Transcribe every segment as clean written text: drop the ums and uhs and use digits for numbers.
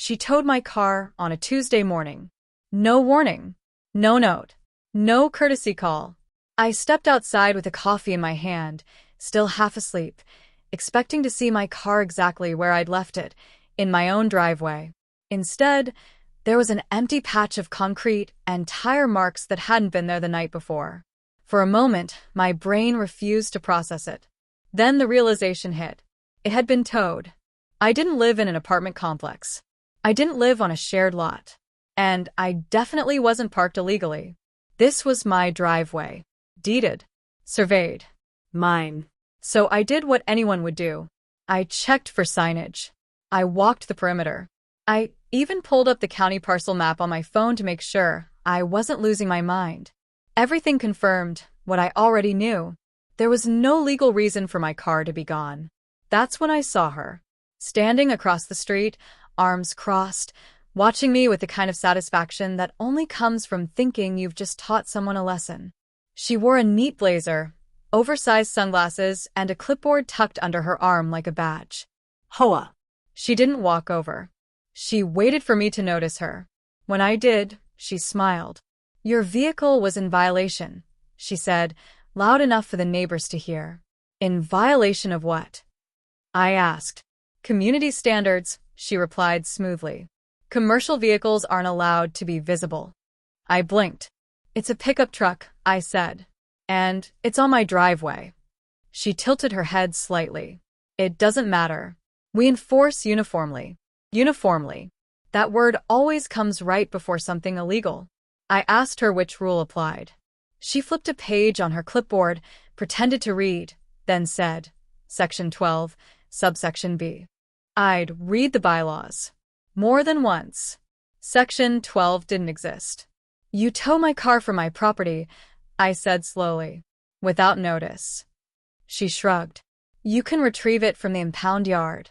She towed my car on a Tuesday morning. No warning. No note. No courtesy call. I stepped outside with a coffee in my hand, still half asleep, expecting to see my car exactly where I'd left it, in my own driveway. Instead, there was an empty patch of concrete and tire marks that hadn't been there the night before. For a moment, my brain refused to process it. Then the realization hit. It had been towed. I didn't live in an apartment complex. I didn't live on a shared lot. And I definitely wasn't parked illegally. This was my driveway. Deeded. Surveyed. Mine. So I did what anyone would do. I checked for signage. I walked the perimeter. I even pulled up the county parcel map on my phone to make sure I wasn't losing my mind. Everything confirmed what I already knew. There was no legal reason for my car to be gone. That's when I saw her, standing across the street, arms crossed, watching me with the kind of satisfaction that only comes from thinking you've just taught someone a lesson. She wore a neat blazer, oversized sunglasses, and a clipboard tucked under her arm like a badge. Hoa! She didn't walk over. She waited for me to notice her. When I did, she smiled. "Your vehicle was in violation," she said, loud enough for the neighbors to hear. "In violation of what?" I asked. "Community standards," she replied smoothly. "Commercial vehicles aren't allowed to be visible." I blinked. "It's a pickup truck," I said. "And it's on my driveway." She tilted her head slightly. "It doesn't matter. We enforce uniformly." Uniformly. That word always comes right before something illegal. I asked her which rule applied. She flipped a page on her clipboard, pretended to read, then said, "Section 12, subsection B." I'd read the bylaws. More than once. Section 12 didn't exist. "You tow my car from my property," I said slowly. "Without notice." She shrugged. "You can retrieve it from the impound yard."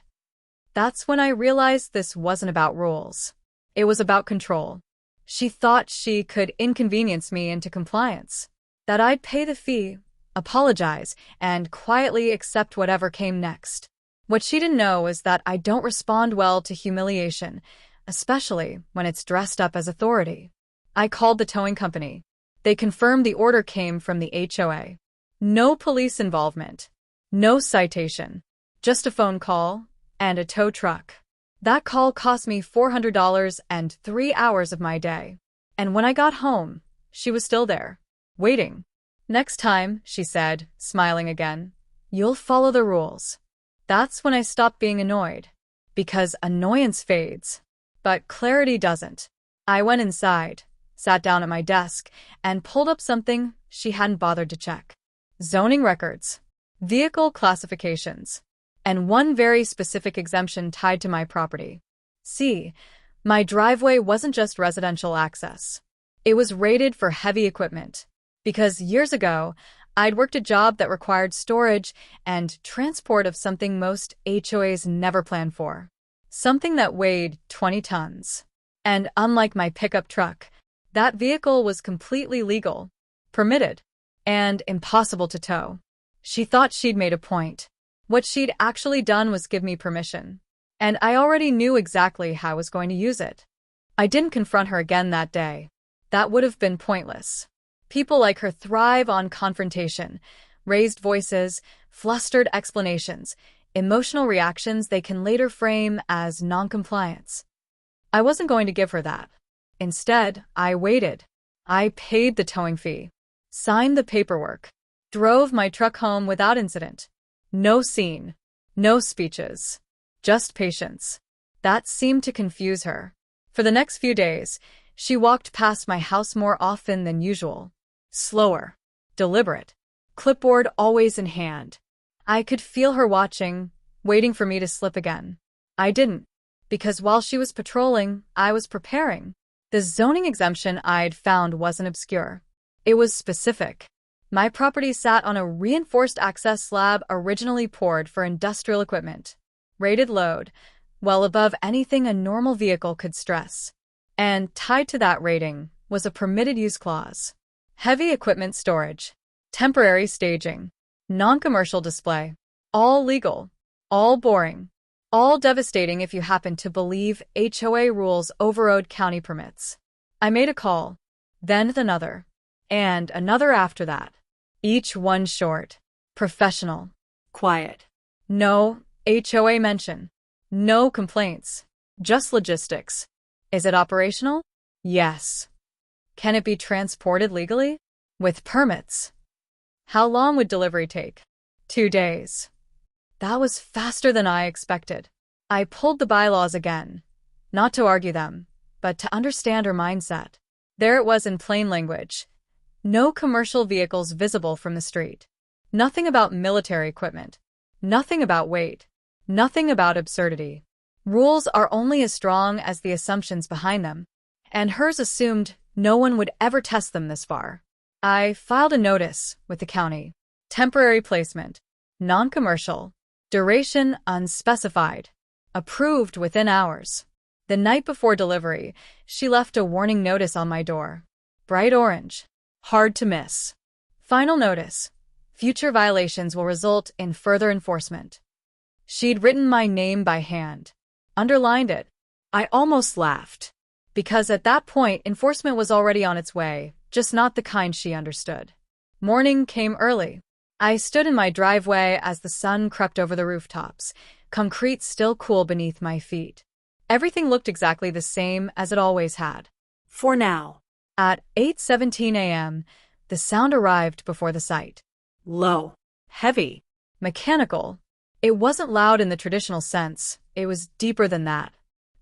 That's when I realized this wasn't about rules. It was about control. She thought she could inconvenience me into compliance. That I'd pay the fee, apologize, and quietly accept whatever came next. What she didn't know is that I don't respond well to humiliation, especially when it's dressed up as authority. I called the towing company. They confirmed the order came from the HOA. No police involvement. No citation. Just a phone call and a tow truck. That call cost me $400 and 3 hours of my day. And when I got home, she was still there, waiting. "Next time," she said, smiling again, "you'll follow the rules." That's when I stopped being annoyed. Because annoyance fades. But clarity doesn't. I went inside, sat down at my desk, and pulled up something she hadn't bothered to check. Zoning records. Vehicle classifications. And one very specific exemption tied to my property. See, my driveway wasn't just residential access. It was rated for heavy equipment. Because years ago, I'd worked a job that required storage and transport of something most HOAs never plan for. Something that weighed 20 tons. And unlike my pickup truck, that vehicle was completely legal, permitted, and impossible to tow. She thought she'd made a point. What she'd actually done was give me permission. And I already knew exactly how I was going to use it. I didn't confront her again that day. That would have been pointless. People like her thrive on confrontation, raised voices, flustered explanations, emotional reactions they can later frame as noncompliance. I wasn't going to give her that. Instead, I waited. I paid the towing fee, signed the paperwork, drove my truck home without incident. No scene, no speeches, just patience. That seemed to confuse her. For the next few days, she walked past my house more often than usual. Slower, deliberate, clipboard always in hand. I could feel her watching, waiting for me to slip again. I didn't, because while she was patrolling, I was preparing. The zoning exemption I'd found wasn't obscure. It was specific. My property sat on a reinforced access slab originally poured for industrial equipment. Rated load, well above anything a normal vehicle could stress. And tied to that rating was a permitted use clause. Heavy equipment storage, temporary staging, non-commercial display. All legal, all boring. All devastating if you happen to believe HOA rules overrode county permits. I made a call, then another, and another after that. Each one short, professional, quiet. No HOA mention. No complaints. Just logistics. Is it operational? Yes. Can it be transported legally? With permits. How long would delivery take? 2 days. That was faster than I expected. I pulled the bylaws again, not to argue them, but to understand her mindset. There it was in plain language. No commercial vehicles visible from the street. Nothing about military equipment. Nothing about weight. Nothing about absurdity. Rules are only as strong as the assumptions behind them, and hers assumed no one would ever test them this far. I filed a notice with the county. Temporary placement. Non-commercial. Duration unspecified. Approved within hours. The night before delivery, she left a warning notice on my door. Bright orange. Hard to miss. Final notice. Future violations will result in further enforcement. She'd written my name by hand. Underlined it. I almost laughed. Because at that point, enforcement was already on its way, just not the kind she understood. Morning came early. I stood in my driveway as the sun crept over the rooftops, concrete still cool beneath my feet. Everything looked exactly the same as it always had. For now. At 8:17 a.m., the sound arrived before the sight. Low. Heavy. Mechanical. It wasn't loud in the traditional sense, it was deeper than that.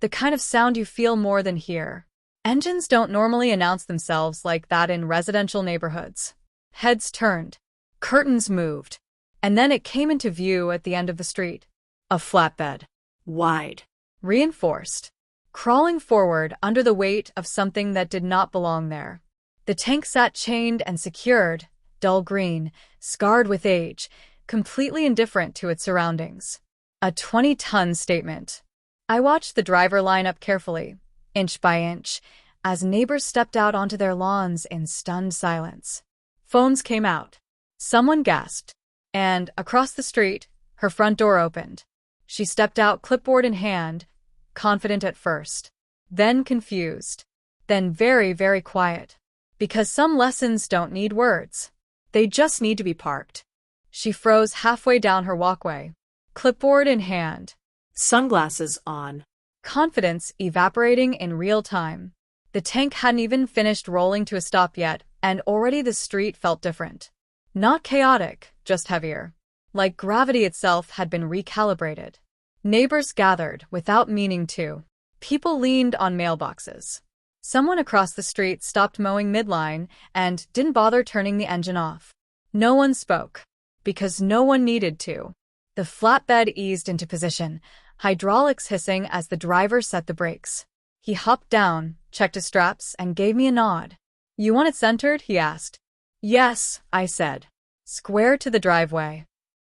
The kind of sound you feel more than hear. Engines don't normally announce themselves like that in residential neighborhoods. Heads turned. Curtains moved. And then it came into view at the end of the street. A flatbed. Wide. Reinforced. Crawling forward under the weight of something that did not belong there. The tank sat chained and secured, dull green, scarred with age, completely indifferent to its surroundings. A 20-ton statement. I watched the driver line up carefully, inch by inch, as neighbors stepped out onto their lawns in stunned silence. Phones came out. Someone gasped. And, across the street, her front door opened. She stepped out, clipboard in hand, confident at first. Then confused. Then very, very quiet. Because some lessons don't need words. They just need to be parked. She froze halfway down her walkway. Clipboard in hand. Sunglasses on. Confidence evaporating in real time. The tank hadn't even finished rolling to a stop yet, and already the street felt different. Not chaotic, just heavier. Like gravity itself had been recalibrated. Neighbors gathered without meaning to. People leaned on mailboxes. Someone across the street stopped mowing midline and didn't bother turning the engine off. No one spoke. Because no one needed to. The flatbed eased into position, hydraulics hissing as the driver set the brakes. He hopped down, checked his straps, and gave me a nod. You want it centered? He asked. Yes, I said. Square to the driveway.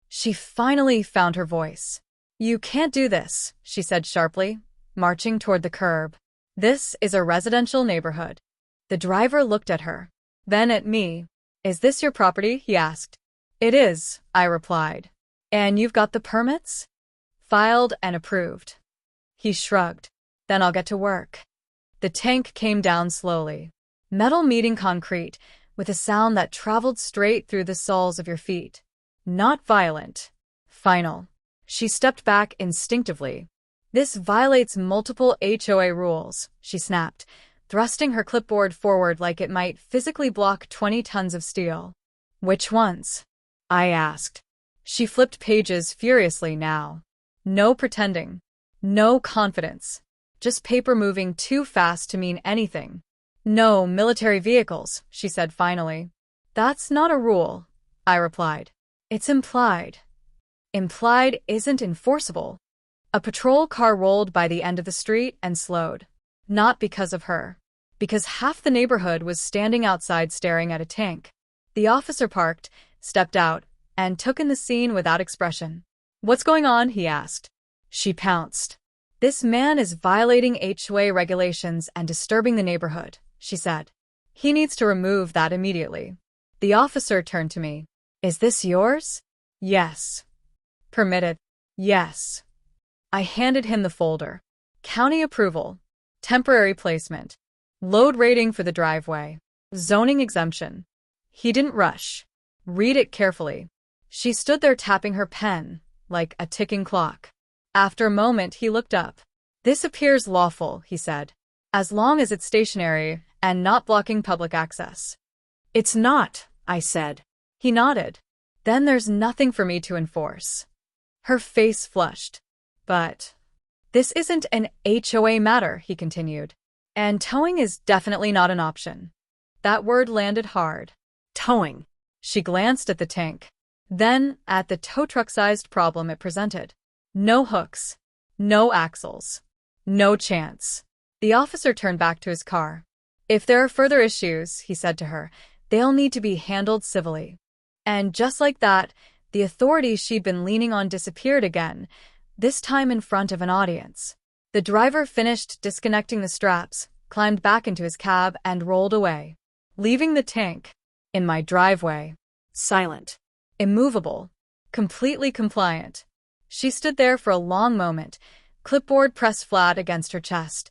She finally found her voice. You can't do this, she said sharply, marching toward the curb. This is a residential neighborhood. The driver looked at her. Then at me. Is this your property? He asked. It is, I replied. And you've got the permits? Filed and approved. He shrugged. Then I'll get to work. The tank came down slowly. Metal meeting concrete, with a sound that traveled straight through the soles of your feet. Not violent. Final. She stepped back instinctively. This violates multiple HOA rules, she snapped, thrusting her clipboard forward like it might physically block 20 tons of steel. Which ones? I asked. She flipped pages furiously now. No pretending. No confidence. Just paper moving too fast to mean anything. No military vehicles, she said finally. That's not a rule, I replied. It's implied. Implied isn't enforceable. A patrol car rolled by the end of the street and slowed. Not because of her. Because half the neighborhood was standing outside staring at a tank. The officer parked, stepped out, and took in the scene without expression. What's going on? He asked. She pounced. This man is violating HOA regulations and disturbing the neighborhood, she said. He needs to remove that immediately. The officer turned to me. Is this yours? Yes. Permitted? Yes. I handed him the folder. County approval. Temporary placement. Load rating for the driveway. Zoning exemption. He didn't rush. Read it carefully. She stood there tapping her pen, like a ticking clock. After a moment, he looked up. This appears lawful, he said, as long as it's stationary and not blocking public access. It's not, I said. He nodded. Then there's nothing for me to enforce. Her face flushed. But this isn't an HOA matter, he continued. And towing is definitely not an option. That word landed hard. Towing. She glanced at the tank, then at the tow truck-sized problem it presented. No hooks. No axles. No chance. The officer turned back to his car. If there are further issues, he said to her, they'll need to be handled civilly. And just like that, the authority she'd been leaning on disappeared again, this time in front of an audience. The driver finished disconnecting the straps, climbed back into his cab, and rolled away, leaving the tank in my driveway. Silent. Immovable. Completely compliant. She stood there for a long moment, clipboard pressed flat against her chest,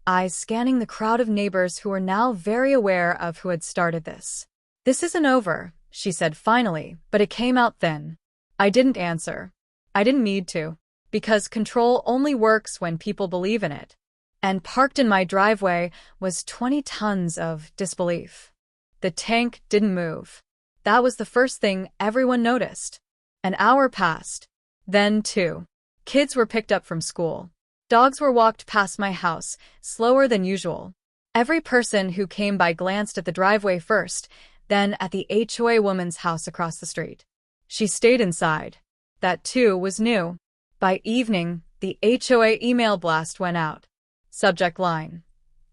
eyes scanning the crowd of neighbors who were now very aware of who had started this. This isn't over, she said finally, but it came out thin. I didn't answer. I didn't need to, because control only works when people believe in it. And parked in my driveway was 20 tons of disbelief. The tank didn't move. That was the first thing everyone noticed. An hour passed. Then 2. Kids were picked up from school. Dogs were walked past my house, slower than usual. Every person who came by glanced at the driveway first, then at the HOA woman's house across the street. She stayed inside. That too was new. By evening, the HOA email blast went out. Subject line: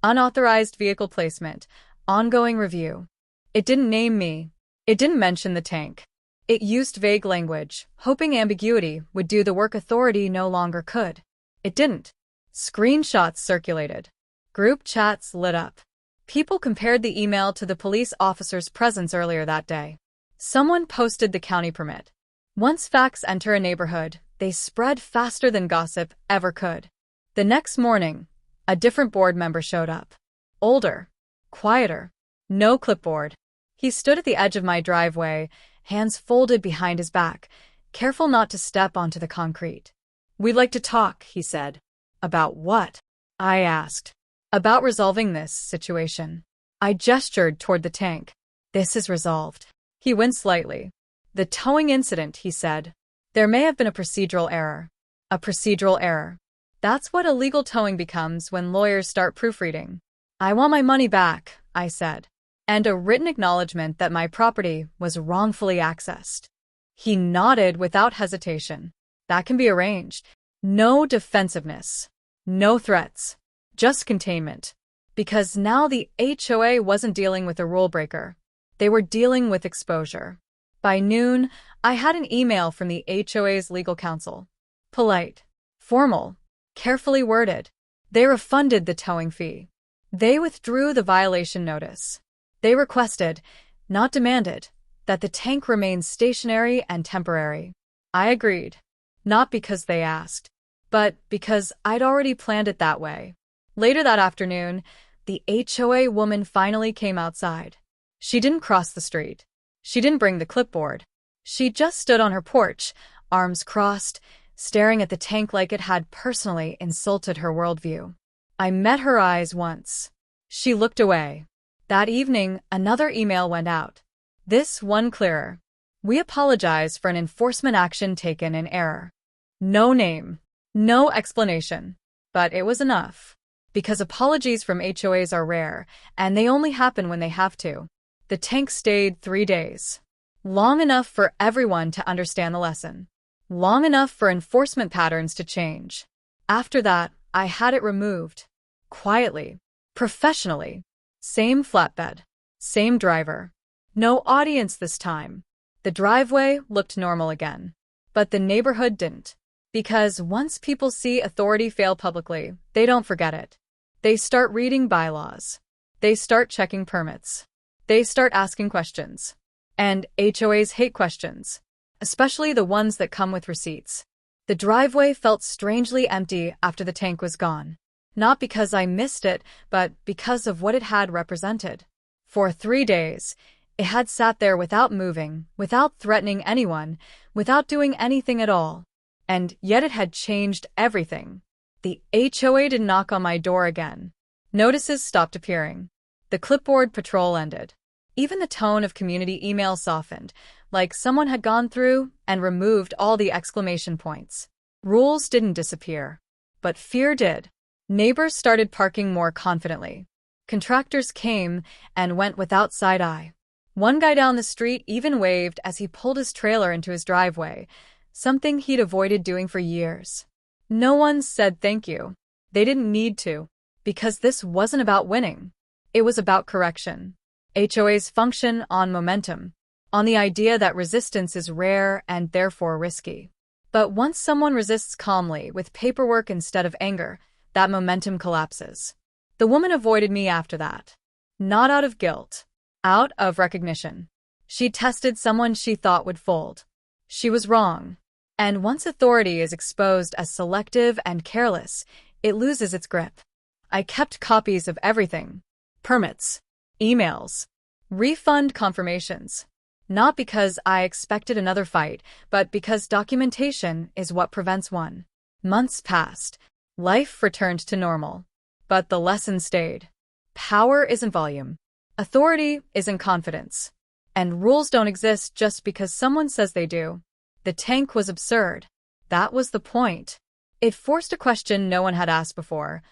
unauthorized vehicle placement, ongoing review. It didn't name me. It didn't mention the tank. It used vague language, hoping ambiguity would do the work authority no longer could. It didn't. Screenshots circulated. Group chats lit up. People compared the email to the police officer's presence earlier that day. Someone posted the county permit. Once facts enter a neighborhood, they spread faster than gossip ever could. The next morning, a different board member showed up. Older. Quieter. No clipboard. He stood at the edge of my driveway, hands folded behind his back, careful not to step onto the concrete. We'd like to talk, he said. About what? I asked. About resolving this situation. I gestured toward the tank. This is resolved. He winced slightly. The towing incident, he said. There may have been a procedural error. A procedural error. That's what illegal towing becomes when lawyers start proofreading. I want my money back, I said. And a written acknowledgement that my property was wrongfully accessed. He nodded without hesitation. That can be arranged. No defensiveness. No threats. Just containment. Because now the HOA wasn't dealing with a rule breaker. They were dealing with exposure. By noon, I had an email from the HOA's legal counsel. Polite. Formal. Carefully worded. They refunded the towing fee. They withdrew the violation notice. They requested, not demanded, that the tank remain stationary and temporary. I agreed. Not because they asked, but because I'd already planned it that way. Later that afternoon, the HOA woman finally came outside. She didn't cross the street. She didn't bring the clipboard. She just stood on her porch, arms crossed, staring at the tank like it had personally insulted her worldview. I met her eyes once. She looked away. That evening, another email went out. This one clearer. We apologize for an enforcement action taken in error. No name. No explanation. But it was enough. Because apologies from HOAs are rare, and they only happen when they have to. The tank stayed 3 days. Long enough for everyone to understand the lesson. Long enough for enforcement patterns to change. After that, I had it removed. Quietly. Professionally. Same flatbed. Same driver. No audience this time. The driveway looked normal again. But the neighborhood didn't. Because once people see authority fail publicly, they don't forget it. They start reading bylaws. They start checking permits. They start asking questions. And HOAs hate questions. Especially the ones that come with receipts. The driveway felt strangely empty after the tank was gone. Not because I missed it, but because of what it had represented. For 3 days, it had sat there without moving, without threatening anyone, without doing anything at all. And yet it had changed everything. The HOA didn't knock on my door again. Notices stopped appearing. The clipboard patrol ended. Even the tone of community email softened, like someone had gone through and removed all the exclamation points. Rules didn't disappear, but fear did. Neighbors started parking more confidently. Contractors came and went without side eye. One guy down the street even waved as he pulled his trailer into his driveway, something he'd avoided doing for years. No one said thank you. They didn't need to, because this wasn't about winning. It was about correction. HOAs function on momentum, on the idea that resistance is rare and therefore risky. But once someone resists calmly with paperwork instead of anger, that momentum collapses. The woman avoided me after that. Not out of guilt. Out of recognition. She tested someone she thought would fold. She was wrong. And once authority is exposed as selective and careless, it loses its grip. I kept copies of everything. Permits. Emails. Refund confirmations. Not because I expected another fight, but because documentation is what prevents one. Months passed. Life returned to normal. But the lesson stayed. Power isn't volume. Authority isn't confidence. And rules don't exist just because someone says they do. The tank was absurd. That was the point. It forced a question no one had asked before.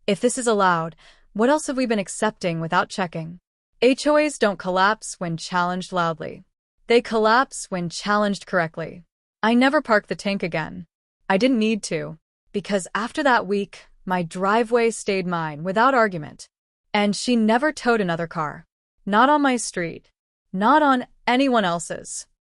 If this is allowed, what else have we been accepting without checking? HOAs don't collapse when challenged loudly. They collapse when challenged correctly. I never parked the tank again. I didn't need to, because after that week, my driveway stayed mine without argument. And she never towed another car. Not on my street. Not on anyone else's.